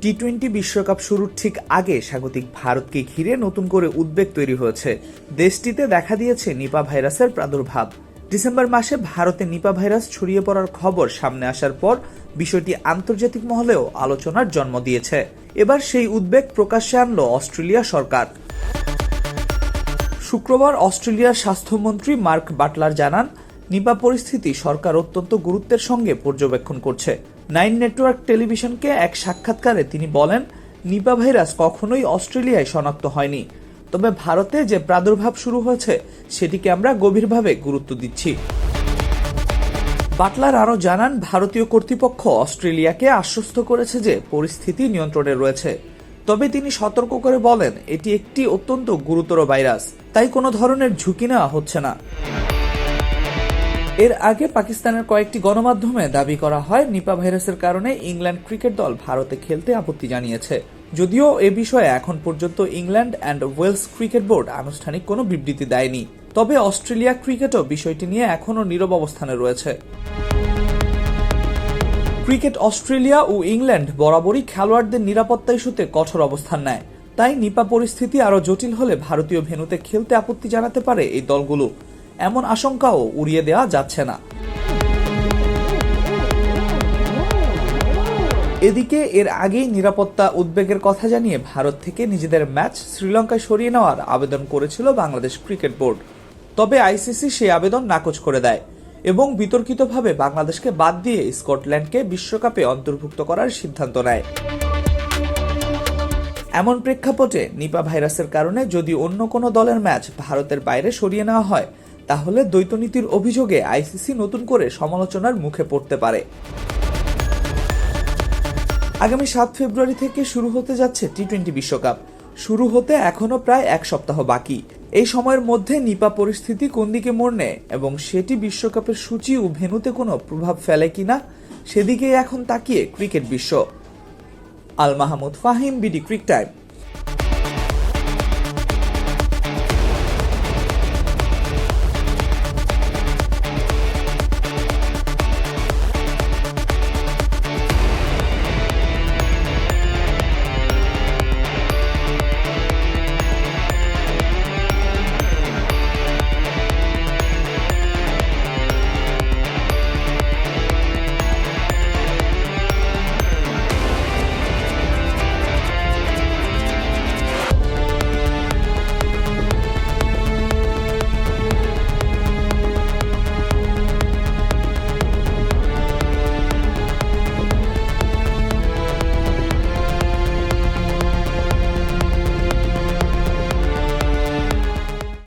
টি-20 বিশ্বকাপ শুরুর ঠিক আগে স্বাগতিক ভারতকে ঘিরে নতুন করে উদ্বেগ তৈরি হয়েছে। দেশটিতে দেখা দিয়েছে নিপা ভাইরাসের প্রাদুর্ভাব। ডিসেম্বর মাসে ভারতে নিপা ভাইরাস ছড়িয়ে পড়ার খবর সামনে আসার পর বিষয়টি আন্তর্জাতিক মহলেও আলোচনার জন্ম দিয়েছে। এবার সেই উদ্বেগ প্রকাশ্যে আনল অস্ট্রেলিয়া সরকার। শুক্রবার অস্ট্রেলিয়ার স্বাস্থ্যমন্ত্রী মার্ক বাটলার জানান, নিপা পরিস্থিতি সরকার অত্যন্ত গুরুত্বের সঙ্গে পর্যবেক্ষণ করছে। 9 নেটওয়ার্ক টেলিভিশনকে এক সাক্ষাৎকারে তিনি বলেন, নিপা ভাইরাস কখনোই অস্ট্রেলিয়ায় শনাক্ত হয়নি, তবে ভারতে যে প্রাদুর্ভাব শুরু হয়েছে সেটিকে আমরা গভীরভাবে গুরুত্ব দিচ্ছি। বাটলার আরও জানান, ভারতীয় কর্তৃপক্ষ অস্ট্রেলিয়াকে আশ্বস্ত করেছে যে পরিস্থিতি নিয়ন্ত্রণে রয়েছে। তবে তিনি সতর্ক করে বলেন, এটি একটি অত্যন্ত গুরুতর ভাইরাস, তাই কোনো ধরনের ঝুঁকি নেওয়া হচ্ছে না। এর আগে পাকিস্তানের কয়েকটি গণমাধ্যমে দাবি করা হয়, নিপা ভাইরাসের কারণে ইংল্যান্ড ক্রিকেট দল ভারতে খেলতে আপত্তি জানিয়েছে। যদিও এ বিষয়ে এখন পর্যন্ত England and Wales cricket board আনুষ্ঠানিক কোনো বিবৃতি দেয়নি। তবে অস্ট্রেলিয়া ক্রিকেটও বিষয়টি নিয়ে এখনও নীরব অবস্থানে রয়েছে। ক্রিকেট অস্ট্রেলিয়া ও ইংল্যান্ড বরাবরই খেলোয়াড়দের নিরাপত্তা ইস্যুতে কঠোর অবস্থান নেয়। তাই নিপা পরিস্থিতি আরও জটিল হলে ভারতীয় ভেন্যুতে খেলতে আপত্তি জানাতে পারে এই দলগুলো, এমন আশঙ্কাও উড়িয়ে দেওয়া যাচ্ছে না। এদিকে এর আগেই নিরাপত্তা উদ্বেগের কথা জানিয়ে ভারত থেকে নিজেদের ম্যাচ শ্রীলঙ্কায় সরিয়ে নেওয়ার আবেদন করেছিল বাংলাদেশ ক্রিকেট বোর্ড। তবে আইসিসি সেই আবেদন নাকচ করে দেয় এবং বিতর্কিতভাবে বাংলাদেশকে বাদ দিয়ে স্কটল্যান্ডকে বিশ্বকাপে অন্তর্ভুক্ত করার সিদ্ধান্ত নেয়। এমন প্রেক্ষাপটে নিপা ভাইরাসের কারণে যদি অন্য কোনো দলের ম্যাচ ভারতের বাইরে সরিয়ে নেওয়া হয়, তাহলে দ্বৈতনীতির অভিযোগে আইসিসি নতুন করে সমালোচনার মুখে পড়তে পারে। আগামী 7 ফেব্রুয়ারি থেকে শুরু হতে যাচ্ছে টি-20 বিশ্বকাপ। শুরু হতে এখনো প্রায় এক সপ্তাহ বাকি। এই সময়ের মধ্যে নিপা পরিস্থিতি কোন দিকে মোড় নেয় এবং সেটি বিশ্বকাপের সূচি ও ভেন্যুতে কোনো প্রভাব ফেলে কিনা, সেদিকেই এখন তাকিয়ে ক্রিকেট বিশ্ব। Al Mahmud Fahim, BD ক্রিক time.